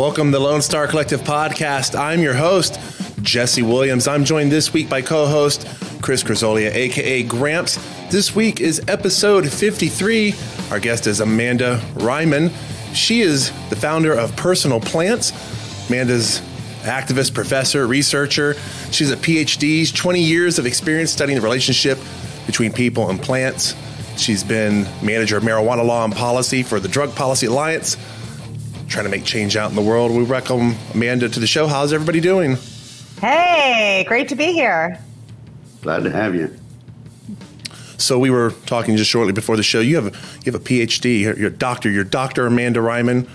Welcome to the Lonestar Collective Podcast. I'm your host, Jesse Williams. I'm joined this week by co-host Chris Crisolia, a.k.a. Gramps. This week is episode 53. Our guest is Amanda Reiman. She is the founder of Personal Plants. Amanda's activist, professor, researcher. She's a PhD, 20 years of experience studying the relationship between people and plants. She's been manager of marijuana law and policy for the Drug Policy Alliance, trying to make change out in the world. We welcome Amanda to the show. How's everybody doing? Hey, great to be here. Glad to have you. So we were talking just shortly before the show. You have a PhD. You're Dr. Amanda Reiman.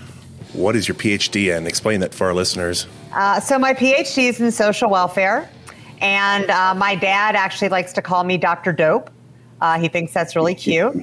What is your PhD in? Explain that for our listeners. So my PhD is in social welfare, and my dad actually likes to call me Dr. Dope. He thinks that's really cute.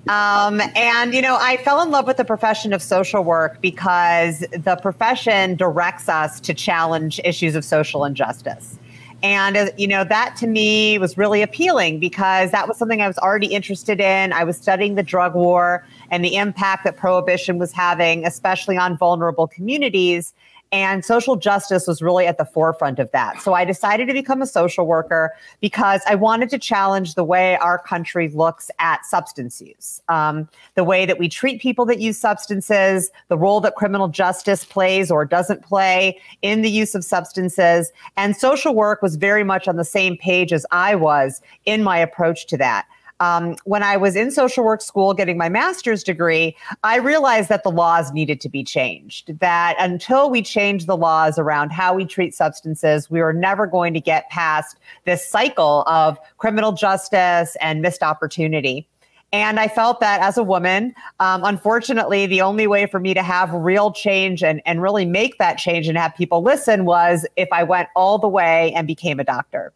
And, you know, I fell in love with the profession of social work because the profession directs us to challenge issues of social injustice. And, you know, that to me was really appealing because that was something I was already interested in. I was studying the drug war and the impact that prohibition was having, especially on vulnerable communities. And social justice was really at the forefront of that. So I decided to become a social worker because I wanted to challenge the way our country looks at substance use, the way that we treat people that use substances, the role that criminal justice plays or doesn't play in the use of substances. And social work was very much on the same page as I was in my approach to that. When I was in social work school getting my master's degree, I realized that the laws needed to be changed, that until we change the laws around how we treat substances, we were never going to get past this cycle of criminal justice and missed opportunity. And I felt that as a woman, unfortunately, the only way for me to have real change and really make that change and have people listen was if I went all the way and became a doctor.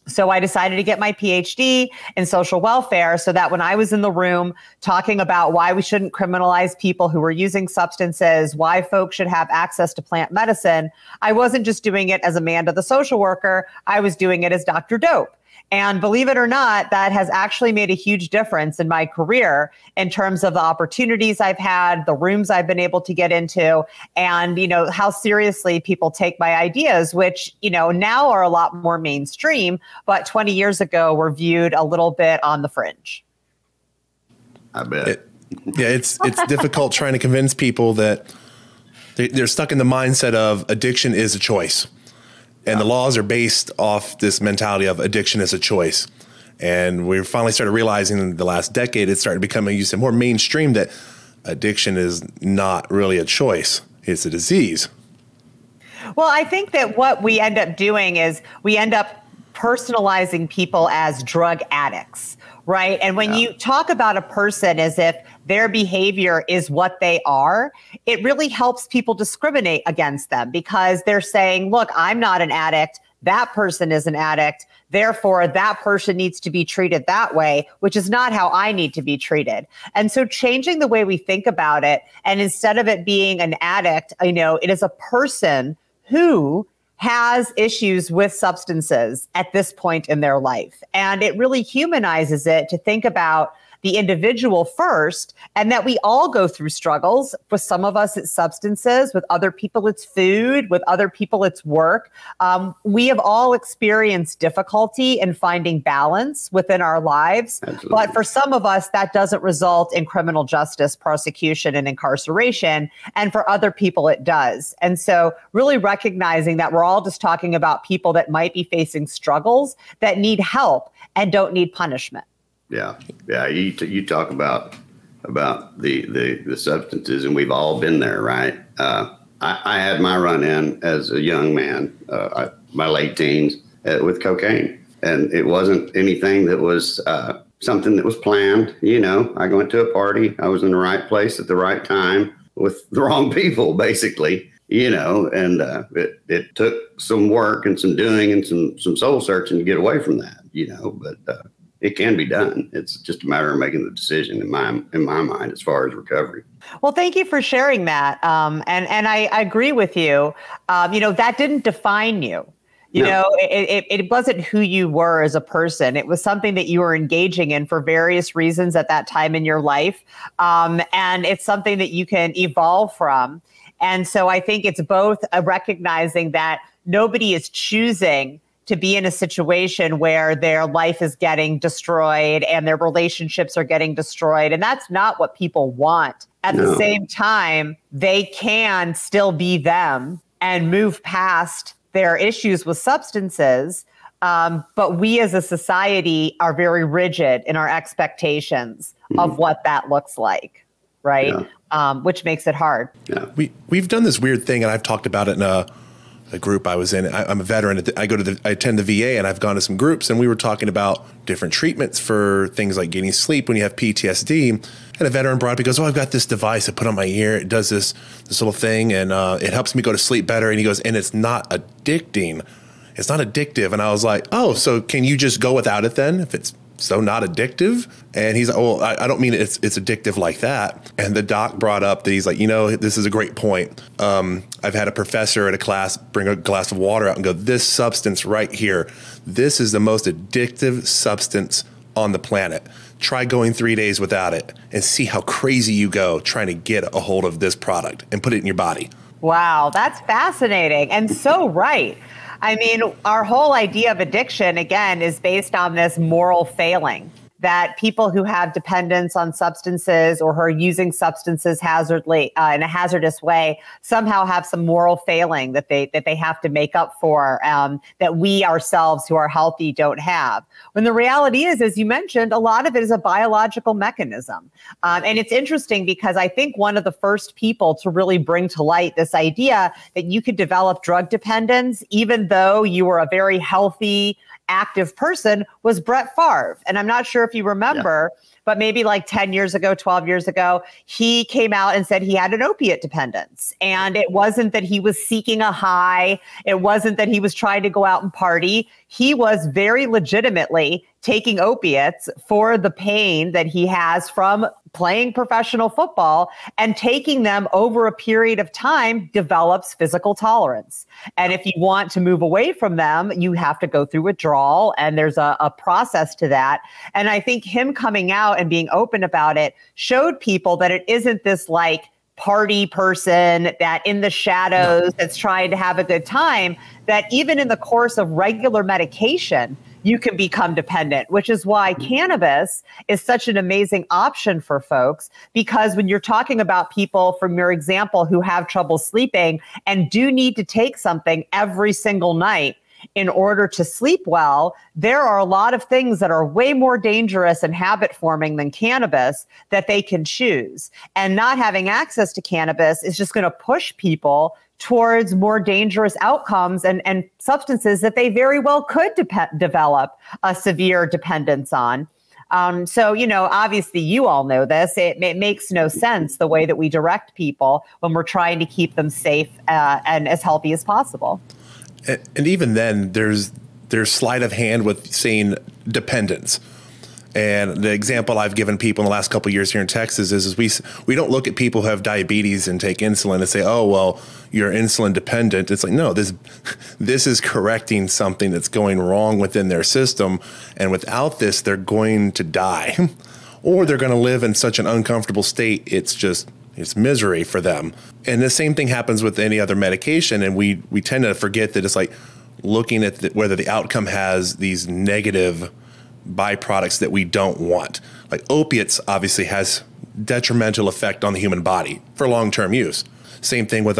So I decided to get my PhD in social welfare so that when I was in the room talking about why we shouldn't criminalize people who were using substances, why folks should have access to plant medicine, I wasn't just doing it as Amanda, the social worker, I was doing it as Dr. Dope. And believe it or not, that has actually made a huge difference in my career in terms of the opportunities I've had, the rooms I've been able to get into, and, you know, how seriously people take my ideas, which, you know, now are a lot more mainstream, but 20 years ago were viewed a little bit on the fringe. I bet. It's difficult trying to convince people that they're stuck in the mindset of addiction is a choice. And the laws are based off this mentality of addiction as a choice. And we finally started realizing in the last decade, it started becoming used more mainstream that addiction is not really a choice. It's a disease. Well, I think that what we end up doing is we end up personalizing people as drug addicts, right? And when you talk about a person as if their behavior is what they are, it really helps people discriminate against them because they're saying, look, I'm not an addict. That person is an addict. Therefore, that person needs to be treated that way, which is not how I need to be treated. And so changing the way we think about it, and instead of it being an addict, you know, it is a person who has issues with substances at this point in their life. And it really humanizes it to think about the individual first, and that we all go through struggles. For some of us, it's substances. With other people, it's food. With other people, it's work. We have all experienced difficulty in finding balance within our lives. Absolutely. But for some of us, that doesn't result in criminal justice, prosecution, and incarceration. And for other people, it does. And so really recognizing that we're all just talking about people that might be facing struggles that need help and don't need punishment. Yeah. You talk about the substances, and we've all been there, right? I had my run-in as a young man, my late teens, with cocaine, and it wasn't anything that was something that was planned. You know, I went to a party, I was in the right place at the right time with the wrong people, basically. You know, and it took some work and some doing and some soul searching to get away from that. You know, but it can be done. It's just a matter of making the decision in my mind as far as recovery. Well, thank you for sharing that. And I agree with you. You know, that didn't define you. You know, it wasn't who you were as a person. It was something that you were engaging in for various reasons at that time in your life. And it's something that you can evolve from. And so I think it's both recognizing that nobody is choosing to be in a situation where their life is getting destroyed and their relationships are getting destroyed. And that's not what people want. At the same time, they can still be them and move past their issues with substances. But we as a society are very rigid in our expectations of what that looks like, right? Which makes it hard. Yeah. We've done this weird thing, and I've talked about it in a group I was in. I'm a veteran. I attend the VA, and I've gone to some groups, and we were talking about different treatments for things like getting sleep when you have PTSD. And a veteran brought up, he goes, "Oh, I've got this device I put on my ear. It does this little thing, and it helps me go to sleep better." And he goes, "And it's not addicting. It's not addictive." And I was like, "Oh, so can you just go without it then if it's so not addictive?" And he's like, "Well, I don't mean it's addictive like that." And the doc brought up that he's like, "This is a great point. I've had a professor at a class bring a glass of water out and go, 'This substance right here, this is the most addictive substance on the planet. Try going 3 days without it and see how crazy you go trying to get a hold of this product and put it in your body.'" Wow, that's fascinating and so right. I mean, our whole idea of addiction, again, is based on this moral failing, that people who have dependence on substances or who are using substances hazardly in a hazardous way somehow have some moral failing that they have to make up for, that we ourselves who are healthy don't have. When the reality is, as you mentioned, a lot of it is a biological mechanism. And it's interesting because I think one of the first people to really bring to light this idea that you could develop drug dependence even though you were a very healthy, active person was Brett Favre. And I'm not sure if you remember, but maybe like 10 years ago, 12 years ago, he came out and said he had an opiate dependence. And it wasn't that he was seeking a high. It wasn't that he was trying to go out and party. He was very legitimately taking opiates for the pain that he has from playing professional football, and taking them over a period of time develops physical tolerance. And if you want to move away from them, you have to go through withdrawal, and there's a process to that. And I think him coming out and being open about it showed people that it isn't this like party person that in the shadows that's trying to have a good time, that even in the course of regular medication, you can become dependent, which is why cannabis is such an amazing option for folks. Because when you're talking about people, from your example, who have trouble sleeping and do need to take something every single night in order to sleep well, there are a lot of things that are way more dangerous and habit forming than cannabis that they can choose. And not having access to cannabis is just going to push people towards more dangerous outcomes and substances that they very well could develop a severe dependence on. So, obviously you all know this. It makes no sense the way that we direct people when we're trying to keep them safe and as healthy as possible. And even then, there's sleight of hand with saying dependence. And the example I've given people in the last couple of years here in Texas is we don't look at people who have diabetes and take insulin and say, "Oh, well, you're insulin dependent." It's like, no, this is correcting something that's going wrong within their system. And without this, they're going to die or they're going to live in such an uncomfortable state. It's misery for them. And the same thing happens with any other medication. And we tend to forget that it's like looking at whether the outcome has these negative byproducts that we don't want. Like opiates obviously has detrimental effect on the human body for long-term use. Same thing with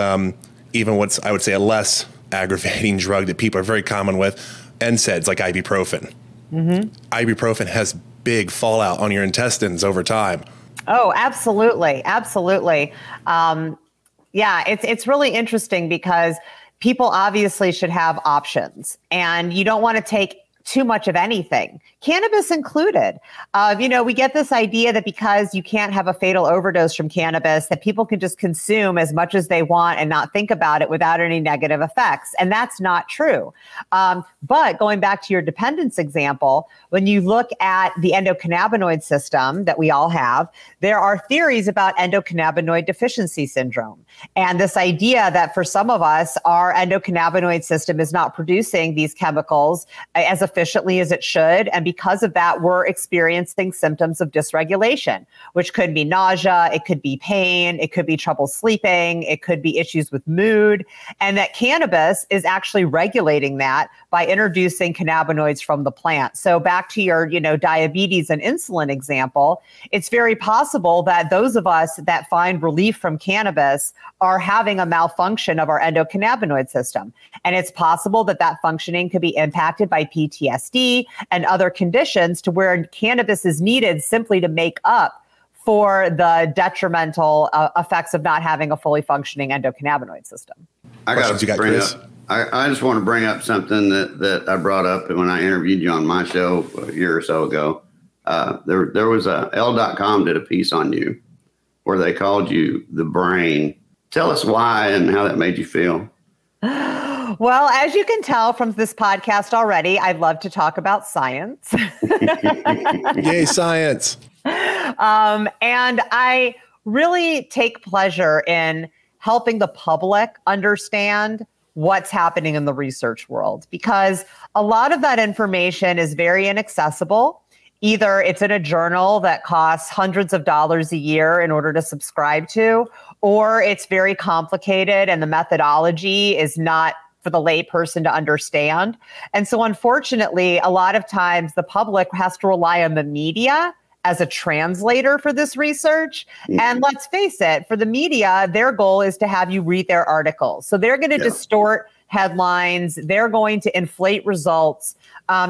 even what's, I would say, a less aggravating drug that people are very common with, NSAIDs like ibuprofen. Ibuprofen has big fallout on your intestines over time. Oh, absolutely. Absolutely. Yeah, it's really interesting because people obviously should have options, and you don't want to take too much of anything, cannabis included. We get this idea that because you can't have a fatal overdose from cannabis, that people can just consume as much as they want and not think about it without any negative effects. And that's not true. But going back to your dependence example, when you look at the endocannabinoid system that we all have, there are theories about endocannabinoid deficiency syndrome. And this idea that for some of us, our endocannabinoid system is not producing these chemicals as efficiently as it should. And because of that, we're experiencing symptoms of dysregulation, which could be nausea, it could be pain, it could be trouble sleeping, it could be issues with mood, and that cannabis is actually regulating that by introducing cannabinoids from the plant. So back to your, diabetes and insulin example, it's very possible that those of us that find relief from cannabis are having a malfunction of our endocannabinoid system. And it's possible that that functioning could be impacted by PTSD and other conditions to where cannabis is needed simply to make up for the detrimental effects of not having a fully functioning endocannabinoid system. I just want to bring up something that I brought up when I interviewed you on my show a year or so ago. There was L.com did a piece on you where they called you the brain. Tell us why and how that made you feel. Well, as you can tell from this podcast already, I'd love to talk about science. Yay, science. And I really take pleasure in helping the public understand what's happening in the research world, because a lot of that information is very inaccessible. Either it's in a journal that costs hundreds of dollars a year in order to subscribe to, or it's very complicated and the methodology is not for the lay person to understand. And so unfortunately, a lot of times the public has to rely on the media as a translator for this research. And let's face it, for the media, their goal is to have you read their articles. So they're going to distort headlines. They're going to inflate results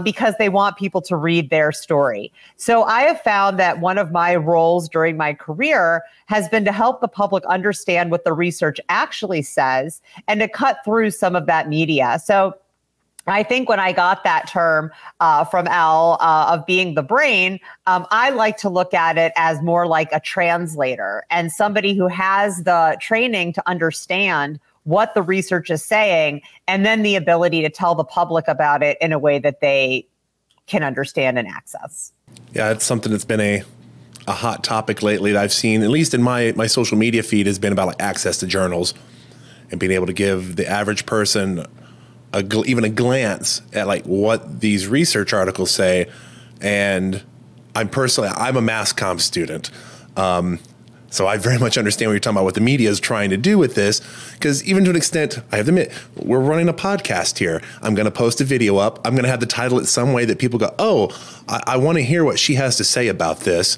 because they want people to read their story. So I have found that one of my roles during my career has been to help the public understand what the research actually says and to cut through some of that media. So I think when I got that term from Al of being the brain, I like to look at it as more like a translator and somebody who has the training to understand what the research is saying, and then the ability to tell the public about it in a way that they can understand and access. Yeah, it's something that's been a hot topic lately that I've seen, at least in my social media feed, has been about like access to journals and being able to give the average person even a glance at like what these research articles say. And I'm a mass comm student. So I very much understand what you're talking about, what the media is trying to do with this, because even to an extent, I have to admit, we're running a podcast here. I'm going to post a video up. I'm going to have the title it some way that people go, oh, I want to hear what she has to say about this,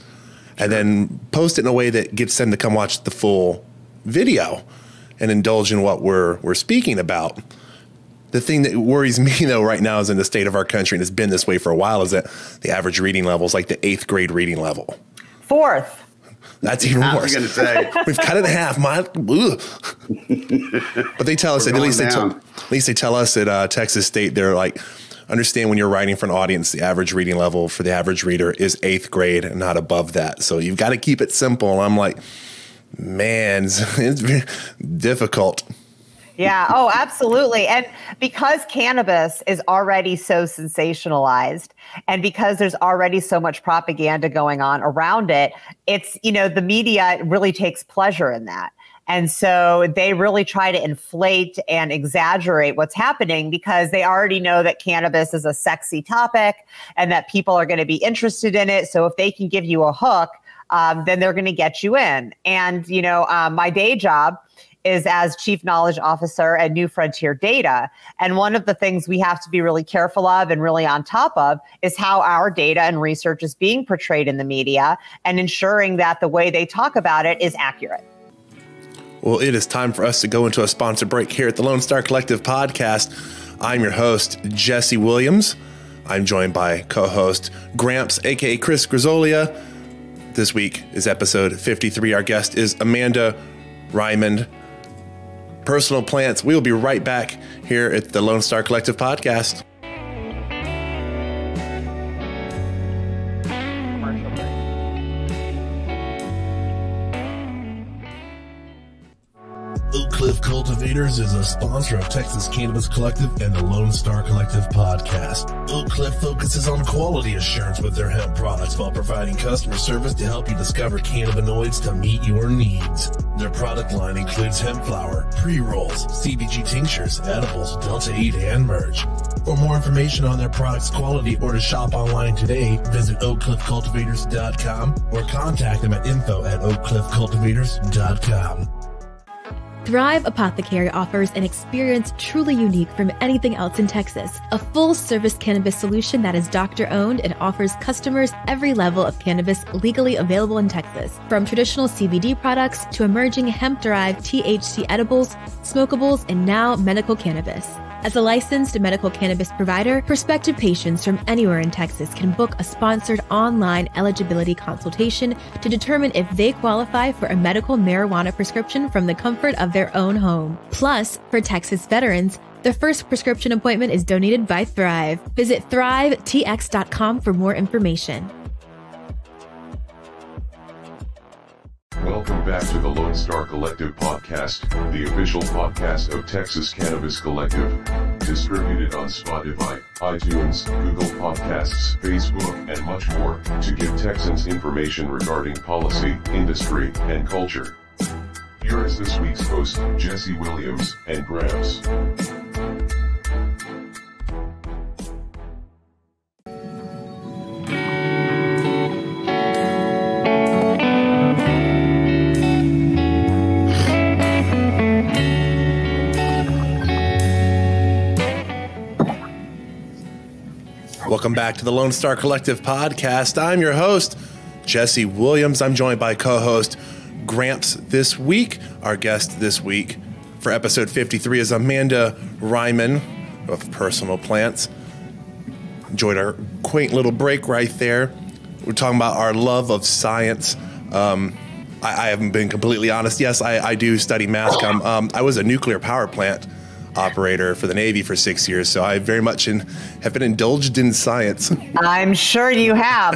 and then post it in a way that gets them to come watch the full video and indulge in what we're speaking about. The thing that worries me, though, right now is in the state of our country, and it's been this way for a while, is that the average reading level is like the 8th grade reading level. 4th. That's even worse. I was going to say. We've cut it in half. But they tell us, at least they tell us at Texas State, they're like, understand when you're writing for an audience, the average reading level for the average reader is 8th grade and not above that. So you've got to keep it simple. And I'm like, man, it's very difficult. Yeah. Oh, absolutely. And because cannabis is already so sensationalized and because there's already so much propaganda going on around it, it's, the media really takes pleasure in that. And so they really try to inflate and exaggerate what's happening because they already know that cannabis is a sexy topic and that people are going to be interested in it. So if they can give you a hook, then they're going to get you in. And, my day job is as Chief Knowledge Officer at New Frontier Data. And one of the things we have to be really careful of and really on top of is how our data and research is being portrayed in the media and ensuring that the way they talk about it is accurate. Well, it is time for us to go into a sponsor break here at the Lonestar Collective podcast. I'm your host, Jesse Williams. I'm joined by co-host Gramps, aka Chris Grisolia. This week is episode 53. Our guest is Amanda Reiman, Personal Plants. We will be right back here at the Lonestar Collective podcast. Oak Cliff Cultivators is a sponsor of Texas Cannabis Collective and the Lonestar Collective podcast. Oak Cliff focuses on quality assurance with their hemp products while providing customer service to help you discover cannabinoids to meet your needs. Their product line includes hemp flower, pre-rolls, CBG tinctures, edibles, Delta-8, and merch. For more information on their products' quality or to shop online today, visit oakcliffcultivators.com or contact them at info@oakcliffcultivators.com. Thrive Apothecary offers an experience truly unique from anything else in Texas. A full-service cannabis solution that is doctor-owned and offers customers every level of cannabis legally available in Texas. From traditional CBD products to emerging hemp-derived THC edibles, smokables, and now medical cannabis. As a licensed medical cannabis provider, prospective patients from anywhere in Texas can book a sponsored online eligibility consultation to determine if they qualify for a medical marijuana prescription from the comfort of their own home. Plus, for Texas veterans, the first prescription appointment is donated by Thrive. Visit thrivetx.com for more information. Welcome back to the Lonestar Collective podcast, the official podcast of Texas Cannabis Collective, distributed on Spotify, iTunes, Google Podcasts, Facebook, and much more, to give Texans information regarding policy, industry, and culture. Here is this week's host, Jesse Williams and Gramps. Welcome back to the Lonestar Collective podcast. I'm your host, Jesse Williams. I'm joined by co-host Gramps this week. Our guest this week for episode 53 is Amanda Reiman of Personal Plants. Enjoyed our quaint little break right there. We're talking about our love of science. I haven't been completely honest. Yes, I do study math. I was a nuclear power plant operator for the Navy for 6 years, so I very much have been indulged in science. I'm sure you have.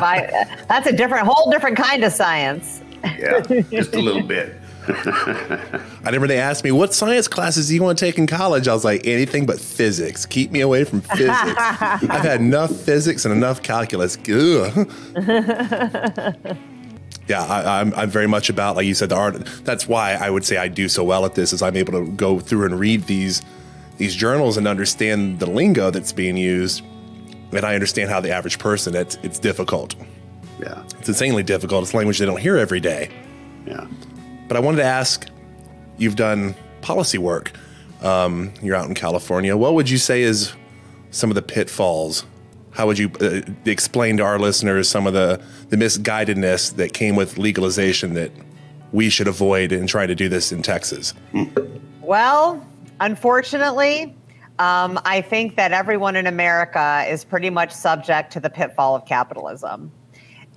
That's a whole different kind of science. Yeah, just a little bit. I remember they asked me, what science classes do you want to take in college? I was like, anything but physics. Keep me away from physics. I've had enough physics and enough calculus. Ugh. Yeah, I'm very much about, like you said, the art. That's why I would say I do so well at this, is I'm able to go through and read these journals and understand the lingo that's being used. And I understand how the average person, it's difficult. Yeah. It's insanely difficult. It's language they don't hear every day. Yeah. But I wanted to ask, you've done policy work. You're out in California. What would you say is some of the pitfalls? How would you explain to our listeners some of the misguidedness that came with legalization that we should avoid in trying to do this in Texas? Well, unfortunately, I think that everyone in America is pretty much subject to the pitfall of capitalism.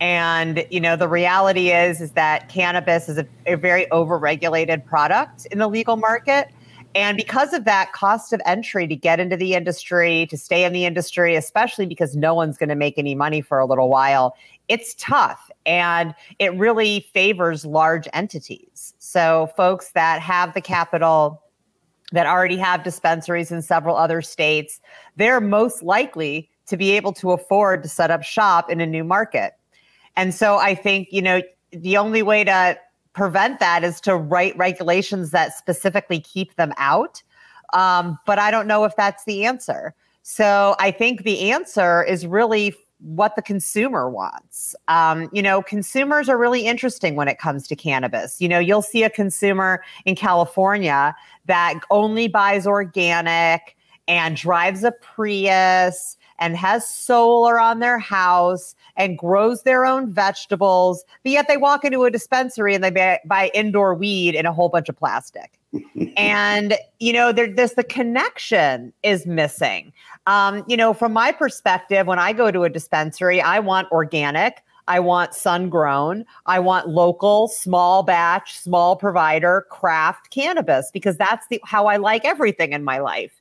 And, the reality is that cannabis is a very overregulated product in the legal market. And because of that, cost of entry to get into the industry, to stay in the industry, especially because no one's going to make any money for a little while, it's tough. And it really favors large entities. So folks that have the capital, that already have dispensaries in several other states, they're most likely to be able to afford to set up shop in a new market. And so I think, the only way to prevent that is to write regulations that specifically keep them out. But I don't know if that's the answer. So I think the answer is really what the consumer wants. Consumers are really interesting when it comes to cannabis. You'll see a consumer in California that only buys organic and drives a Prius and has solar on their house and grows their own vegetables, but yet they walk into a dispensary and they buy indoor weed in a whole bunch of plastic. And, the connection is missing. From my perspective, when I go to a dispensary, I want organic, I want sun-grown, I want local, small batch, small provider, craft cannabis, because that's how I like everything in my life.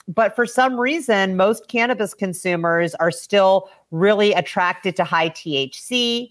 But for some reason, most cannabis consumers are still really attracted to high THC.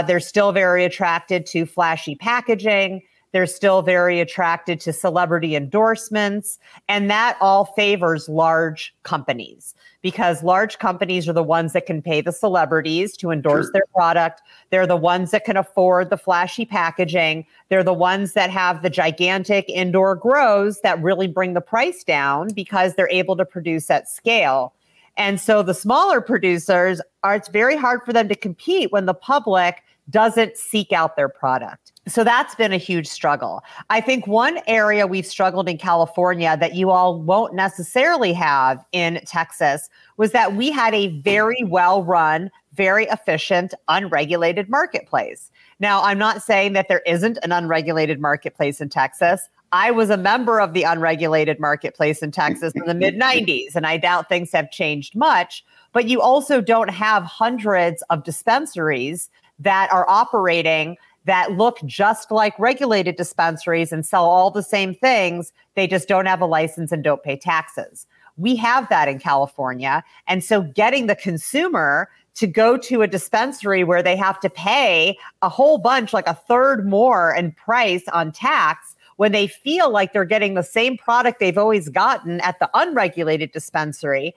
They're still very attracted to flashy packaging. They're still very attracted to celebrity endorsements. And that all favors large companies, because large companies are the ones that can pay the celebrities to endorse their product. They're the ones that can afford the flashy packaging. They're the ones that have the gigantic indoor grows that really bring the price down because they're able to produce at scale. And so the smaller producers it's very hard for them to compete when the public doesn't seek out their product. So that's been a huge struggle. I think one area we've struggled in California that you all won't necessarily have in Texas was that we had a very well-run, very efficient, unregulated marketplace. Now, I'm not saying that there isn't an unregulated marketplace in Texas. I was a member of the unregulated marketplace in Texas in the mid-90s, and I doubt things have changed much. But you also don't have hundreds of dispensaries that are operating that look just like regulated dispensaries and sell all the same things. They just don't have a license and don't pay taxes. We have that in California. And so getting the consumer to go to a dispensary where they have to pay a whole bunch, like a third more in price on tax, when they feel like they're getting the same product they've always gotten at the unregulated dispensary,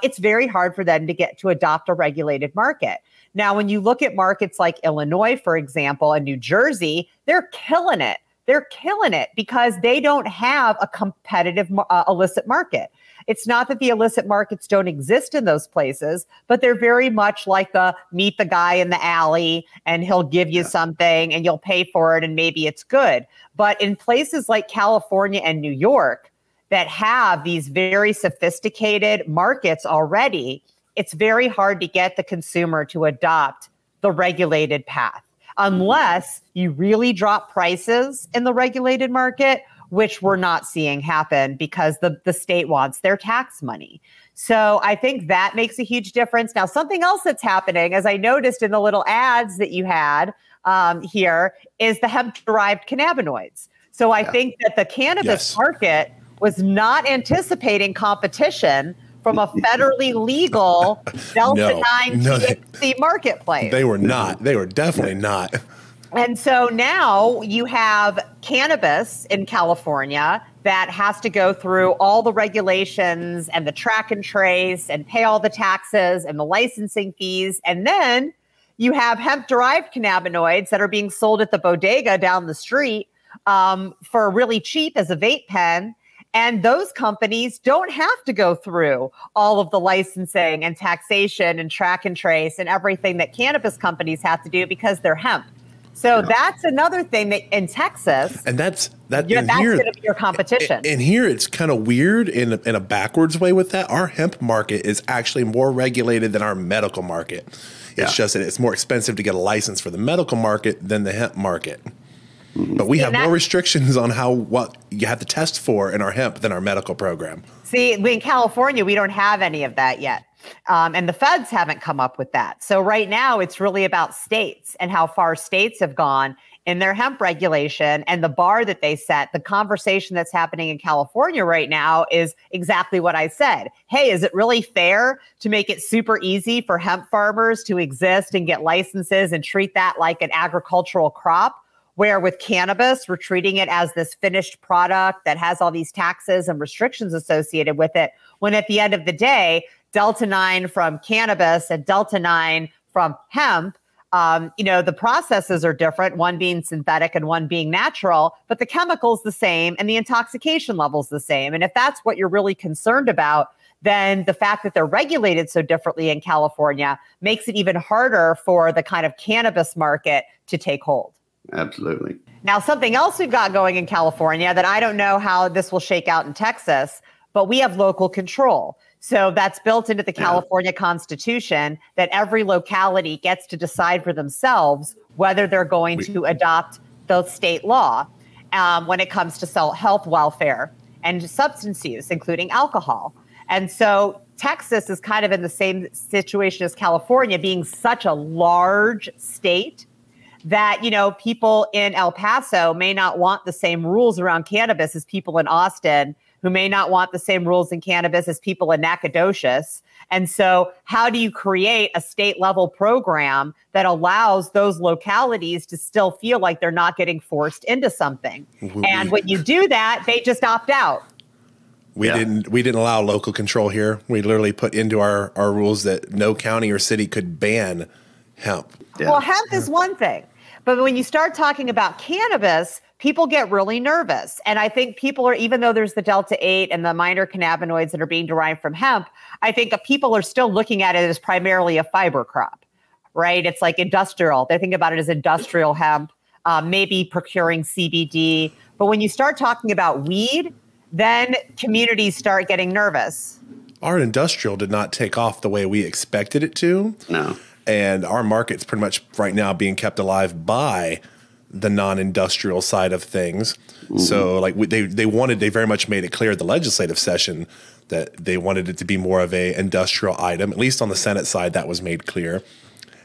it's very hard for them to get to adopt a regulated market. Now, when you look at markets like Illinois, for example, and New Jersey, they're killing it. They're killing it because they don't have a competitive illicit market. It's not that the illicit markets don't exist in those places, but they're very much like the meet the guy in the alley and he'll give you something and you'll pay for it and maybe it's good. But in places like California and New York that have these very sophisticated markets already, it's very hard to get the consumer to adopt the regulated path unless you really drop prices in the regulated market, which we're not seeing happen because the state wants their tax money. So I think that makes a huge difference. Now, something else that's happening, as I noticed in the little ads that you had here, is the hemp-derived cannabinoids. So I think that the cannabis market was not anticipating competition from a federally legal Delta-9 THC marketplace. They were not. They were definitely not. And so now you have cannabis in California that has to go through all the regulations and the track and trace and pay all the taxes and the licensing fees. And then you have hemp-derived cannabinoids that are being sold at the bodega down the street for really cheap as a vape pen. And those companies don't have to go through all of the licensing and taxation and track and trace and everything that cannabis companies have to do because they're hemp. So that's another thing that in Texas, and that's going to be your competition. And here it's kind of weird in a backwards way with that. Our hemp market is actually more regulated than our medical market. It's just that it's more expensive to get a license for the medical market than the hemp market. But we have more restrictions on what you have to test for in our hemp than our medical program. See, in California, we don't have any of that yet. And the feds haven't come up with that. So right now, it's really about states and how far states have gone in their hemp regulation and the bar that they set. The conversation that's happening in California right now is exactly what I said. Hey, is it really fair to make it super easy for hemp farmers to exist and get licenses and treat that like an agricultural crop? Where with cannabis, we're treating it as this finished product that has all these taxes and restrictions associated with it, when at the end of the day, Delta-9 from cannabis and Delta-9 from hemp, the processes are different, one being synthetic and one being natural, but the chemical's the same and the intoxication level's the same. And if that's what you're really concerned about, then the fact that they're regulated so differently in California makes it even harder for the kind of cannabis market to take hold. Absolutely. Now, something else we've got going in California that I don't know how this will shake out in Texas, but we have local control. So that's built into the California Constitution that every locality gets to decide for themselves whether they're going to adopt the state law when it comes to health, welfare, and substance use, including alcohol. And so Texas is kind of in the same situation as California, being such a large state that, people in El Paso may not want the same rules around cannabis as people in Austin who may not want the same rules in cannabis as people in Nacogdoches. And so how do you create a state level program that allows those localities to still feel like they're not getting forced into something? And when you do that, they just opt out. We didn't allow local control here. We literally put into our rules that no county or city could ban hemp. Yeah. Well, hemp is one thing. But when you start talking about cannabis, people get really nervous. And I think people are, even though there's the Delta-8 and the minor cannabinoids that are being derived from hemp, I think people are still looking at it as primarily a fiber crop, right? It's like industrial. They think about it as industrial hemp, maybe procuring CBD. But when you start talking about weed, then communities start getting nervous. Our industrial did not take off the way we expected it to. No. And our market's pretty much right now being kept alive by the non-industrial side of things. Mm-hmm. So like they very much made it clear at the legislative session that they wanted it to be more of a industrial item. At least on the Senate side, that was made clear.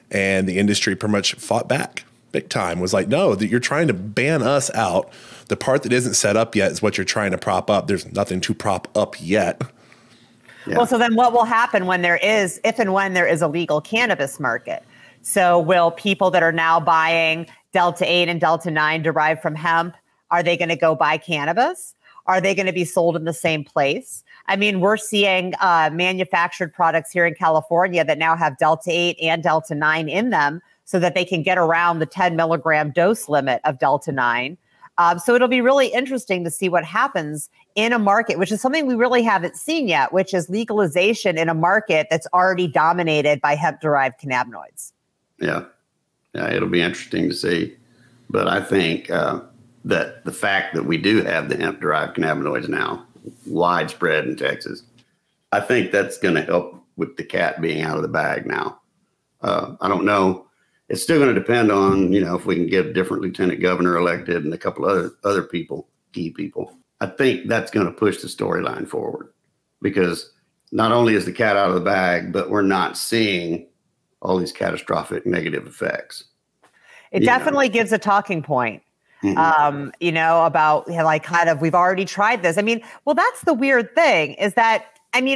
And the industry pretty much fought back big time, was like, no, that you're trying to ban us out. The part that isn't set up yet is what you're trying to prop up. There's nothing to prop up yet. Yeah. Well, so then what will happen when there is, if and when there is a legal cannabis market? So will people that are now buying Delta-8 and Delta-9 derived from hemp, are they going to go buy cannabis? Are they going to be sold in the same place? I mean, we're seeing manufactured products here in California that now have Delta-8 and Delta-9 in them so that they can get around the 10 milligram dose limit of Delta-9. So it'll be really interesting to see what happens in a market, which is something we really haven't seen yet, which is legalization in a market that's already dominated by hemp-derived cannabinoids. Yeah, it'll be interesting to see. But I think that the fact that we do have the hemp-derived cannabinoids now widespread in Texas, I think that's going to help with the cat being out of the bag now. I don't know. It's still going to depend on, if we can get a different lieutenant governor elected and a couple other people, key people. I think that's going to push the storyline forward, because not only is the cat out of the bag, but we're not seeing all these catastrophic negative effects. It definitely gives a talking point. Mm-hmm. About we've already tried this. I mean, well, that's the weird thing is that,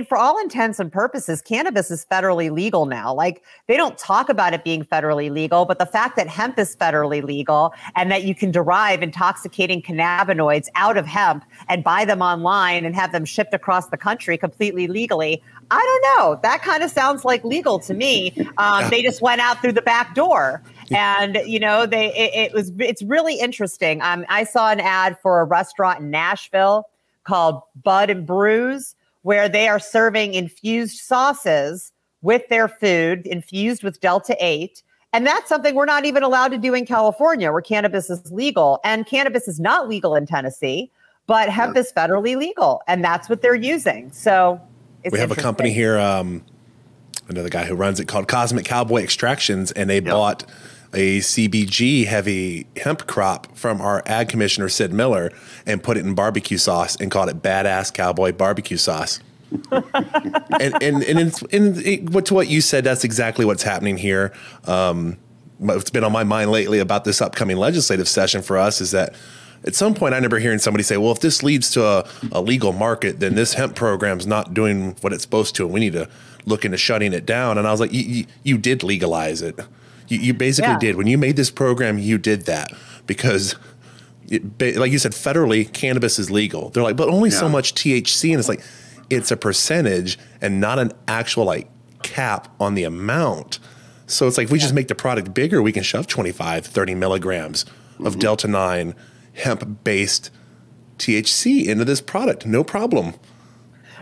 for all intents and purposes, cannabis is federally legal now. Like, they don't talk about it being federally legal, but the fact that hemp is federally legal and that you can derive intoxicating cannabinoids out of hemp and buy them online and have them shipped across the country completely legally, I don't know. That kind of sounds like legal to me. They just went out through the back door. And, it's really interesting. I saw an ad for a restaurant in Nashville called Bud and Brews, where they are serving infused sauces with their food, infused with Delta-8. And that's something we're not even allowed to do in California, where cannabis is legal. And cannabis is not legal in Tennessee, but hemp is federally legal. And that's what they're using. So we have a company here, another guy who runs it, called Cosmic Cowboy Extractions, and they bought a CBG heavy hemp crop from our ag commissioner, Sid Miller, and put it in barbecue sauce and called it Badass Cowboy Barbecue Sauce. To what you said, that's exactly what's happening here. What's been on my mind lately about this upcoming legislative session for us is that at some point I remember hearing somebody say, well, if this leads to a legal market, then this hemp program's not doing what it's supposed to, and we need to look into shutting it down. And I was like, you did legalize it. You basically did. When you made this program, you did that because, like you said, federally, cannabis is legal. They're like, but only so much THC. And it's like, it's a percentage and not an actual cap on the amount. So it's like, if we just make the product bigger, we can shove 25, 30 milligrams of Delta-9 hemp-based THC into this product. No problem.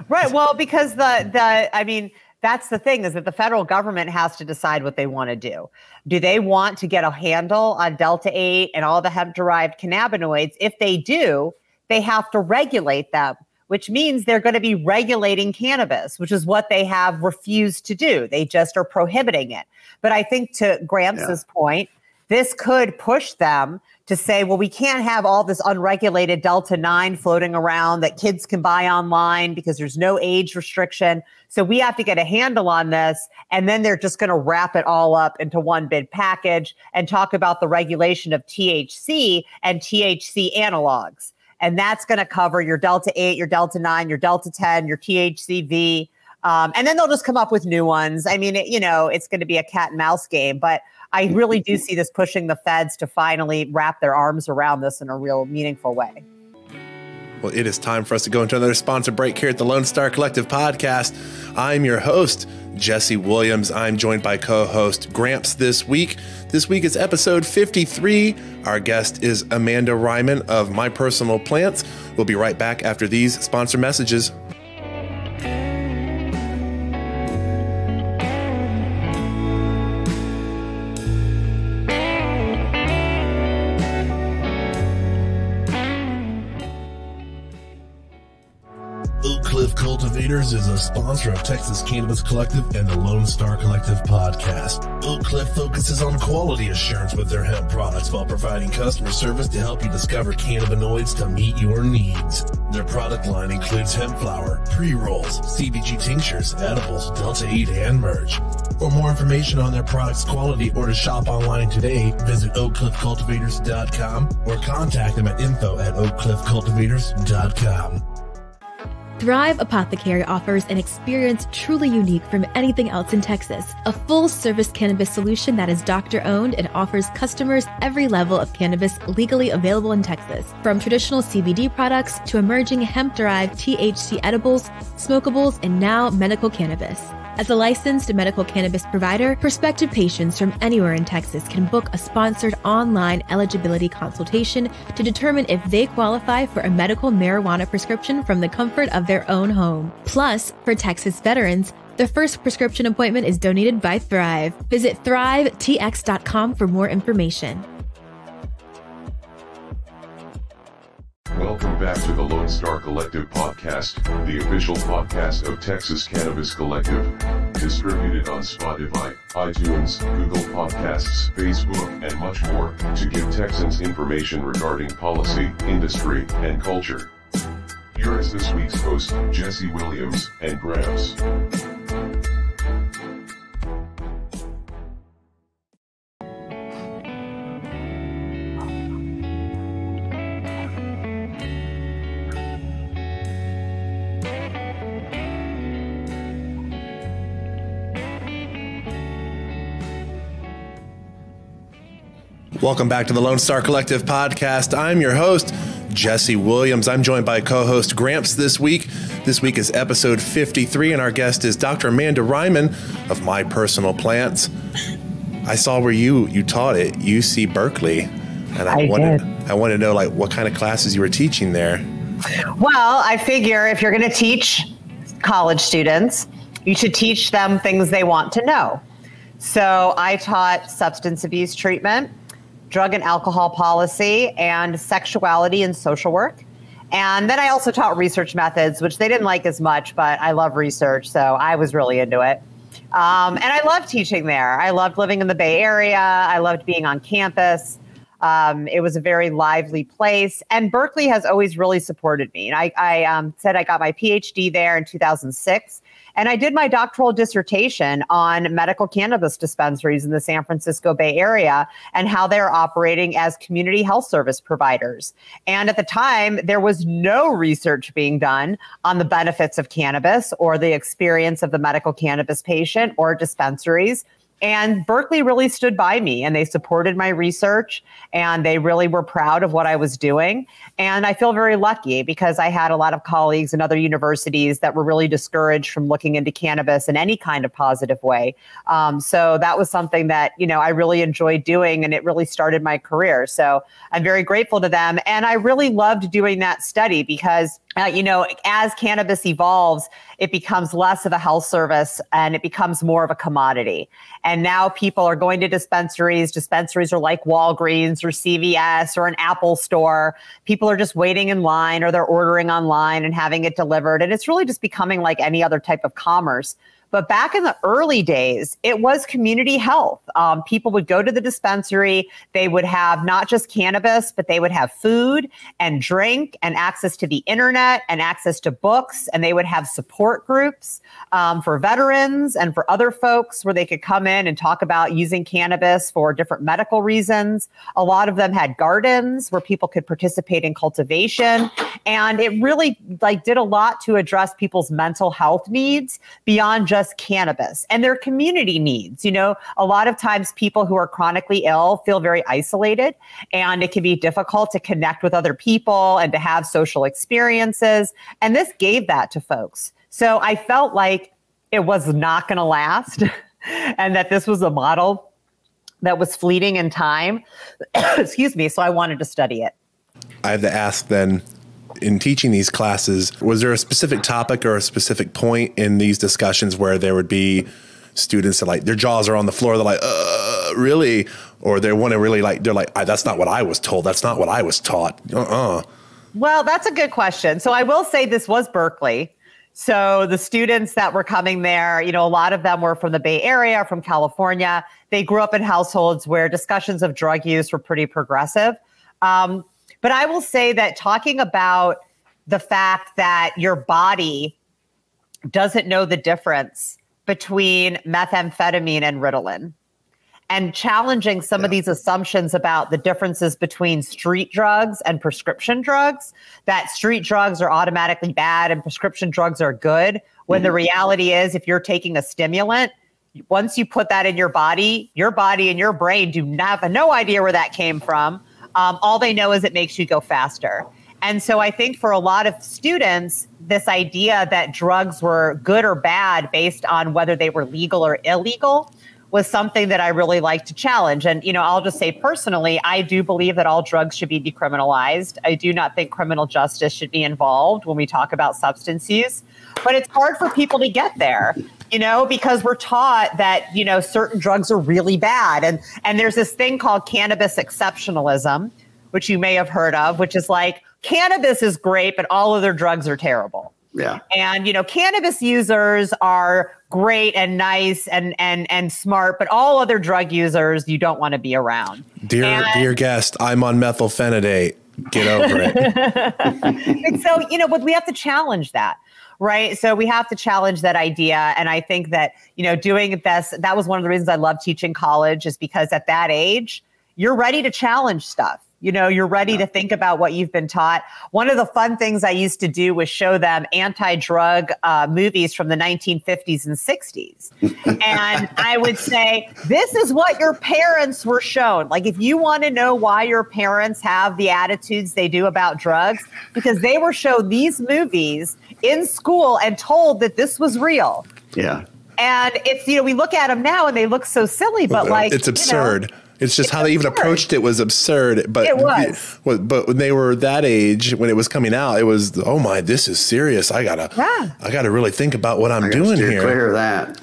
Right. Well, because that's the thing, is that the federal government has to decide what they want to do. Do they want to get a handle on Delta-8 and all the hemp-derived cannabinoids? If they do, they have to regulate them, which means they're going to be regulating cannabis, which is what they have refused to do. They just are prohibiting it. But I think, to Gramps' point, this could push them to say, well, we can't have all this unregulated Delta-9 floating around that kids can buy online because there's no age restriction. So we have to get a handle on this. And then they're just going to wrap it all up into one big package and talk about the regulation of THC and THC analogs. And that's going to cover your Delta 8, your Delta 9, your Delta 10, your THCV. And then they'll just come up with new ones. I mean, it's going to be a cat and mouse game, but I really do see this pushing the feds to finally wrap their arms around this in a real meaningful way. Well, it is time for us to go into another sponsor break here at the Lonestar Collective Podcast. I'm your host, Jesse Williams. I'm joined by co-host Gramps this week. This week is episode 53. Our guest is Amanda Reiman of My Personal Plants. We'll be right back after these sponsor messages. Cultivators is a sponsor of Texas Cannabis Collective and the Lonestar Collective Podcast. Oak Cliff focuses on quality assurance with their hemp products while providing customer service to help you discover cannabinoids to meet your needs. Their product line includes hemp flower, pre-rolls, CBG tinctures, edibles, Delta 8, and merch. For more information on their products' quality or to shop online today, visit oakcliffcultivators.com or contact them at info@oakcliffcultivators.com. Thrive Apothecary offers an experience truly unique from anything else in Texas. A full-service cannabis solution that is doctor-owned and offers customers every level of cannabis legally available in Texas. From traditional CBD products to emerging hemp-derived THC edibles, smokables, and now medical cannabis. As a licensed medical cannabis provider, prospective patients from anywhere in Texas can book a sponsored online eligibility consultation to determine if they qualify for a medical marijuana prescription from the comfort of their own home. Plus, for Texas veterans, the first prescription appointment is donated by Thrive. Visit thrivetx.com for more information. Welcome back to the Lonestar Collective Podcast, the official podcast of Texas Cannabis Collective. Distributed on Spotify, iTunes, Google Podcasts, Facebook, and much more, to give Texans information regarding policy, industry, and culture. Here is this week's host, Jesse Williams and Gramps. Welcome back to the Lonestar Collective Podcast. I'm your host, Jesse Williams. I'm joined by co-host Gramps this week. This week is episode 53, and our guest is Dr. Amanda Reiman of My Personal Plants. I saw where you taught at UC Berkeley, and I wanted to know what kind of classes you were teaching there. Well, I figure if you're going to teach college students, you should teach them things they want to know. So I taught substance abuse treatment, drug and alcohol policy, and sexuality and social work. And then I also taught research methods, which they didn't like as much, but I love research, so I was really into it. And I loved teaching there. I loved living in the Bay Area. I loved being on campus. It was a very lively place. And Berkeley has always really supported me. And I said I got my PhD there in 2006. And I did my doctoral dissertation on medical cannabis dispensaries in the San Francisco Bay Area and how they're operating as community health service providers. And at the time, there was no research being done on the benefits of cannabis or the experience of the medical cannabis patient or dispensaries. And Berkeley really stood by me, and they supported my research, and they really were proud of what I was doing. And I feel very lucky because I had a lot of colleagues in other universities that were really discouraged from looking into cannabis in any kind of positive way. So that was something that, I really enjoyed doing, and it really started my career. So I'm very grateful to them. And I really loved doing that study because as cannabis evolves, it becomes less of a health service and it becomes more of a commodity. And now people are going to dispensaries. Dispensaries are like Walgreens or CVS or an Apple store. People are just waiting in line or they're ordering online and having it delivered. And it's really just becoming like any other type of commerce. But back in the early days, it was community health. People would go to the dispensary. They would have not just cannabis, but they would have food and drink and access to the internet and access to books. And they would have support groups for veterans and for other folks where they could come in and talk about using cannabis for different medical reasons. A lot of them had gardens where people could participate in cultivation. And it really did a lot to address people's mental health needs beyond just cannabis and their community needs. A lot of times people who are chronically ill feel very isolated, and it can be difficult to connect with other people and to have social experiences. And this gave that to folks. So I felt like it was not going to last and that this was a model that was fleeting in time. Excuse me. So I wanted to study it. I have to ask then, in teaching these classes, was there a specific topic or a specific point in these discussions where there would be students that their jaws are on the floor, they're like, really? Or they want to really they're like, that's not what I was told. That's not what I was taught. Well, that's a good question. So I will say this was Berkeley. So the students that were coming there, a lot of them were from the Bay Area, from California. They grew up in households where discussions of drug use were pretty progressive. But I will say that talking about the fact that your body doesn't know the difference between methamphetamine and Ritalin, and challenging some of these assumptions about the differences between street drugs and prescription drugs, that street drugs are automatically bad and prescription drugs are good, when the reality is if you're taking a stimulant, once you put that in your body and your brain have no idea where that came from. All they know is it makes you go faster. And so I think for a lot of students, this idea that drugs were good or bad based on whether they were legal or illegal was something that I really like to challenge. And, I'll just say personally, I do believe that all drugs should be decriminalized. I do not think criminal justice should be involved when we talk about substance use. But it's hard for people to get there, because we're taught that, certain drugs are really bad. And there's this thing called cannabis exceptionalism, which you may have heard of, which is cannabis is great, but all other drugs are terrible. Yeah. And, cannabis users are great and nice and smart, but all other drug users you don't want to be around. Dear guest, I'm on methylphenidate. Get over it. And so, but we have to challenge that. Right. So we have to challenge that idea. And I think that, doing this, that was one of the reasons I love teaching college, is because at that age, you're ready to challenge stuff. You're ready to think about what you've been taught. One of the fun things I used to do was show them anti-drug movies from the 1950s and 60s. And I would say, this is what your parents were shown. If you want to know why your parents have the attitudes they do about drugs, because they were shown these movies in school and told that this was real. Yeah. And it's, we look at them now and they look so silly, but it's absurd. It's just how they even approached it was absurd. But it was. But when they were that age, when it was coming out, it was, oh my, this is serious. I gotta really think about what I'm doing here. Clear of that.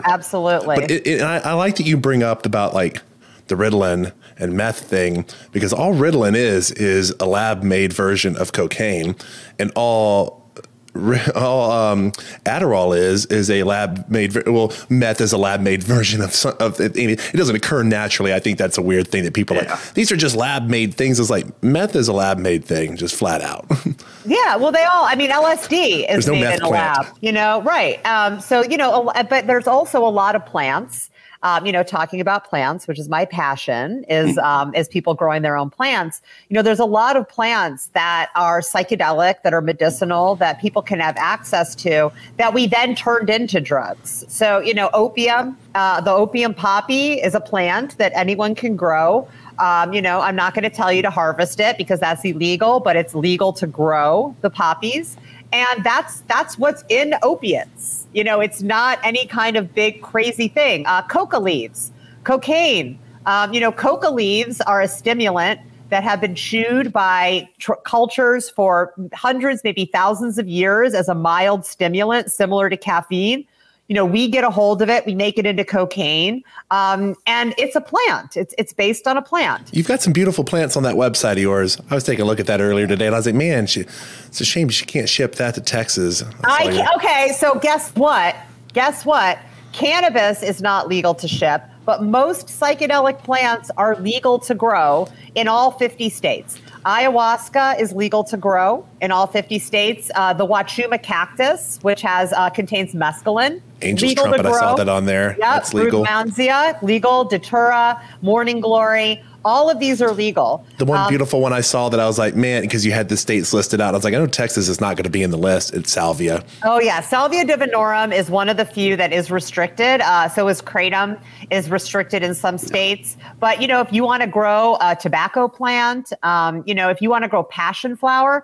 Absolutely. But I like that you bring up about the Ritalin and meth thing, because all Ritalin is a lab-made version of cocaine, and all Adderall is a lab-made, meth is a lab-made version of it. It doesn't occur naturally. I think that's a weird thing that people these are just lab-made things. It's meth is a lab-made thing, just flat out. Yeah, well, LSD is made in a lab, right. But there's also a lot of plants. Talking about plants, which is my passion, is people growing their own plants. There's a lot of plants that are psychedelic, that are medicinal, that people can have access to, that we then turned into drugs. So, opium, the opium poppy is a plant that anyone can grow. I'm not going to tell you to harvest it because that's illegal, but it's legal to grow the poppies. And that's what's in opiates. It's not any kind of big crazy thing. Coca leaves, cocaine. Coca leaves are a stimulant that have been chewed by cultures for hundreds, maybe thousands of years as a mild stimulant, similar to caffeine. we get a hold of it, we make it into cocaine, and it's a plant. It's based on a plant. You've got some beautiful plants on that website of yours. I was taking a look at that earlier today, and I was like, man, it's a shame she can't ship that to Texas. Okay, so guess what? Cannabis is not legal to ship, but most psychedelic plants are legal to grow in all 50 states. Ayahuasca is legal to grow in all 50 states. The Wachuma cactus, which contains mescaline, Angel's legal trumpet, to grow. I saw that on there. Yep. That's legal. Brugmansia, legal. Datura, morning glory. All of these are legal. The one beautiful one I saw that I was like, man, because you had the states listed out. I was like, I know Texas is not going to be in the list. It's salvia. Oh, yeah. Salvia divinorum is one of the few that is restricted. So is kratom is restricted in some states. But, if you want to grow a tobacco plant, if you want to grow passion flower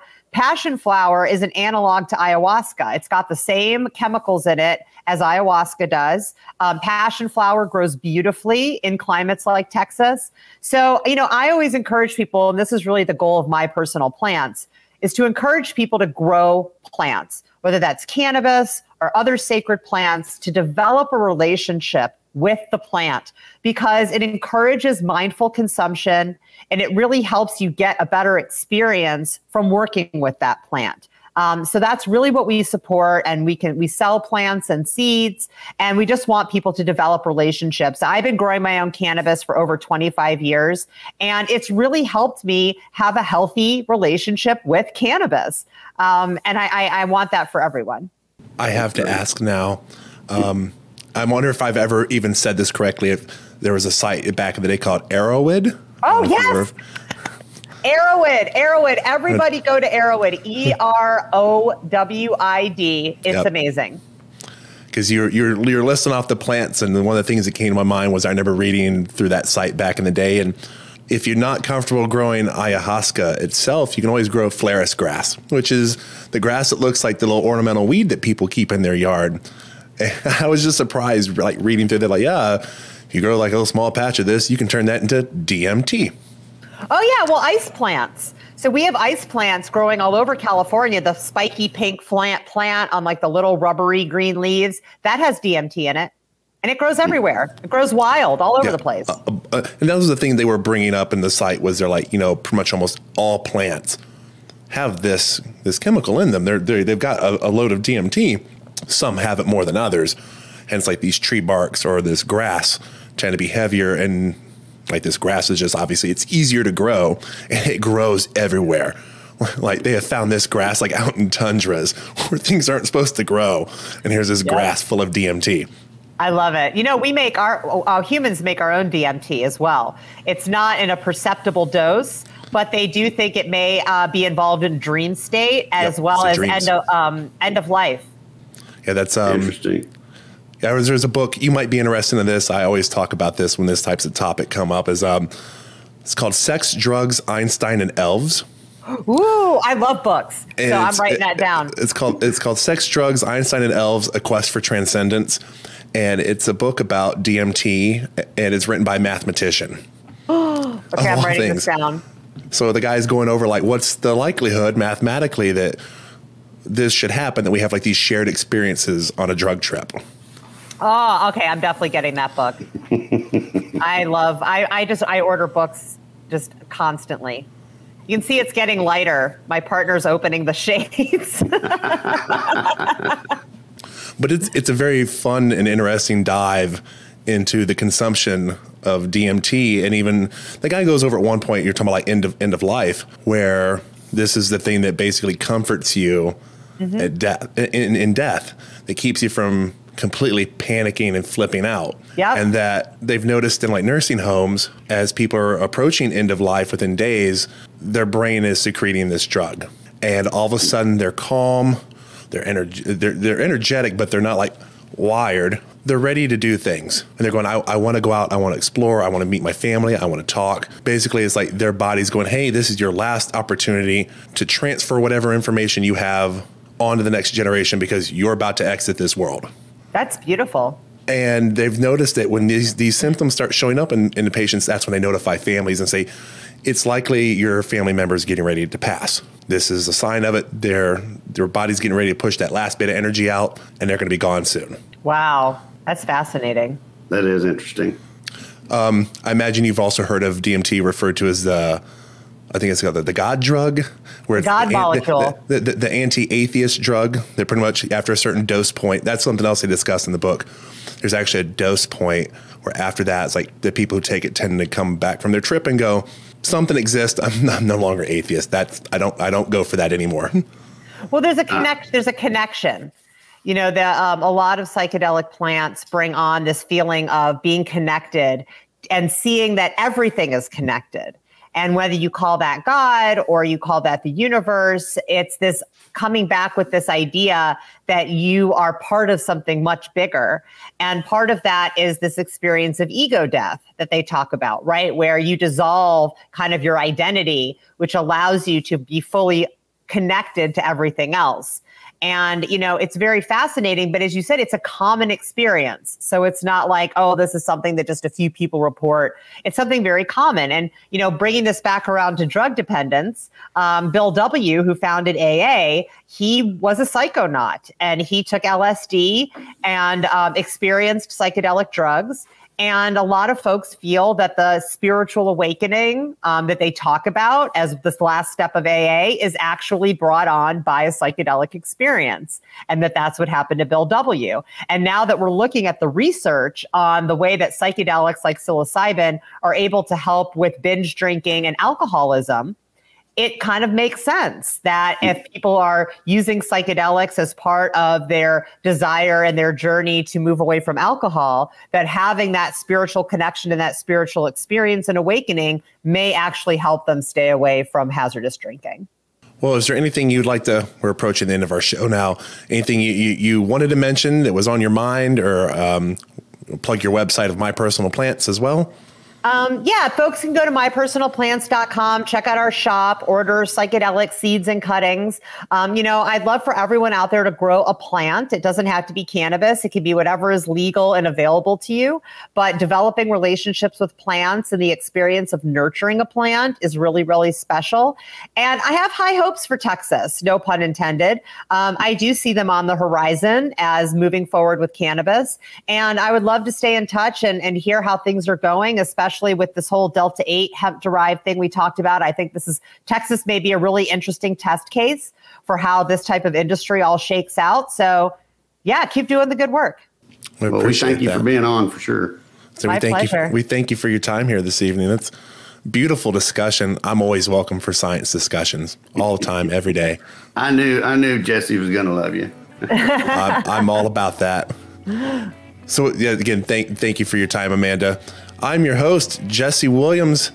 is an analog to ayahuasca. It's got the same chemicals in it as ayahuasca does. Passion flower grows beautifully in climates like Texas. So, I always encourage people, and this is really the goal of my personal plants, is to encourage people to grow plants, whether that's cannabis or other sacred plants, to develop a relationship with the plant, because it encourages mindful consumption and it really helps you get a better experience from working with that plant. So that's really what we support, and we sell plants and seeds, and we just want people to develop relationships. I've been growing my own cannabis for over 25 years, and it's really helped me have a healthy relationship with cannabis. And I want that for everyone. I have to ask now, I wonder if I've ever even said this correctly. If there was a site back in the day called Arrowwood. Oh, yes. Arrowwood. Everybody go to Arrowwood. EROWID. It's amazing. Because you're listing off the plants, and one of the things that came to my mind was I remember reading through that site back in the day. And if you're not comfortable growing ayahuasca itself, you can always grow flaris grass, which is the grass that looks like the little ornamental weed that people keep in their yard. And I was just surprised, like reading through that, like, if you grow like a little small patch of this, you can turn that into DMT. Oh, yeah. Well, ice plants. So we have ice plants growing all over California. The spiky pink plant on like the little rubbery green leaves, that has DMT in it. And it grows everywhere. It grows wild all over the place. And that was the thing they were bringing up in the site was they're like, pretty much almost all plants have this chemical in them. They've got a load of DMT. Some have it more than others. Hence, like these tree barks or this grass tend to be heavier, and like this grass is just obviously it's easier to grow, and it grows everywhere. Like they have found this grass like out in tundras where things aren't supposed to grow, and here's this grass full of DMT. I love it. We make our humans make our own DMT as well. It's not in a perceptible dose, but they do think it may be involved in dream state as well as end of life. Yeah, that's interesting. Yeah, there's a book you might be interested in this. I always talk about this when this types of topic come up. It's called Sex, Drugs, Einstein, and Elves. Ooh, I love books. And so I'm writing that down. It's called Sex, Drugs, Einstein, and Elves: A Quest for Transcendence, and it's a book about DMT, and it's written by a mathematician. Okay, I'm writing this down. So the guy's going over like, what's the likelihood mathematically that this should happen, that we have like these shared experiences on a drug trip. Oh, okay. I'm definitely getting that book. I order books just constantly. You can see it's getting lighter. My partner's opening the shades. But it's a very fun and interesting dive into the consumption of DMT. And even the guy goes over at one point, you're talking about like end of life, where this is the thing that basically comforts you at death, in death, that keeps you from completely panicking and flipping out. Yep. And that they've noticed in like nursing homes, as people are approaching end of life within days, their brain is secreting this drug. And all of a sudden they're calm, they're energetic, but they're not like wired. They're ready to do things. And they're going, I want to go out, I want to explore, I want to meet my family, I want to talk. Basically, it's like their body's going, hey, this is your last opportunity to transfer whatever information you have onto the next generation because you're about to exit this world. That's beautiful. And they've noticed that when these symptoms start showing up in the patients, that's when they notify families and say, it's likely your family member is getting ready to pass. This is a sign of it. Their body's getting ready to push that last bit of energy out, and they're going to be gone soon. Wow, that's fascinating. That is interesting. I imagine you've also heard of DMT referred to as I think it's called the God drug, where it's God molecule, the anti-atheist drug. They're pretty much after a certain dose point. That's something else they discuss in the book. There's actually a dose point where after that, it's like the people who take it tend to come back from their trip and go, something exists. I'm no longer atheist. I don't go for that anymore. Well, there's a connection. You know, a lot of psychedelic plants bring on this feeling of being connected and seeing that everything is connected. And whether you call that God or you call that the universe, it's this coming back with this idea that you are part of something much bigger. And part of that is this experience of ego death that they talk about, right? Where you dissolve kind of your identity, which allows you to be fully connected to everything else. And, you know, it's very fascinating, but as you said, it's a common experience. So it's not like, oh, this is something that just a few people report. It's something very common. And, you know, bringing this back around to drug dependence, Bill W., who founded AA, he was a psychonaut and he took LSD and experienced psychedelic drugs. And a lot of folks feel that the spiritual awakening that they talk about as this last step of AA is actually brought on by a psychedelic experience, and that's what happened to Bill W. And now that we're looking at the research on the way that psychedelics like psilocybin are able to help with binge drinking and alcoholism, it kind of makes sense that if people are using psychedelics as part of their desire and their journey to move away from alcohol, that having that spiritual connection and that spiritual experience and awakening may actually help them stay away from hazardous drinking. Well, is there anything you'd like to, we're approaching the end of our show now, anything you wanted to mention that was on your mind, or plug your website of My Personal Plants as well? Yeah, folks can go to mypersonalplants.com, check out our shop, order psychedelic seeds and cuttings. You know, I'd love for everyone out there to grow a plant. It doesn't have to be cannabis. It can be whatever is legal and available to you. But developing relationships with plants and the experience of nurturing a plant is really, really special. And I have high hopes for Texas, no pun intended. I do see them on the horizon as moving forward with cannabis. And I would love to stay in touch and hear how things are going, especially with this whole Delta 8 hemp-derived thing we talked about. I think Texas may be a really interesting test case for how this type of industry all shakes out. So, yeah, keep doing the good work. We thank you for being on, for sure. So My pleasure. We thank you for your time here this evening. That's beautiful discussion. I'm always welcome for science discussions all the time, every day. I knew Jesse was going to love you. I'm all about that. So, yeah, again, thank you for your time, Amanda. I'm your host, Jesse Williams.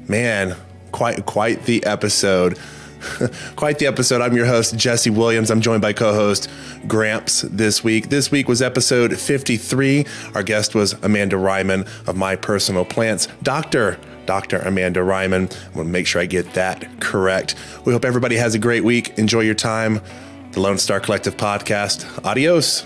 Man, quite the episode. Quite the episode. I'm your host, Jesse Williams. I'm joined by co-host Gramps this week. This week was episode 53. Our guest was Amanda Reiman of My Personal Plants. Dr. Amanda Reiman. I want to make sure I get that correct. We hope everybody has a great week. Enjoy your time. The Lonestar Collective Podcast. Adios.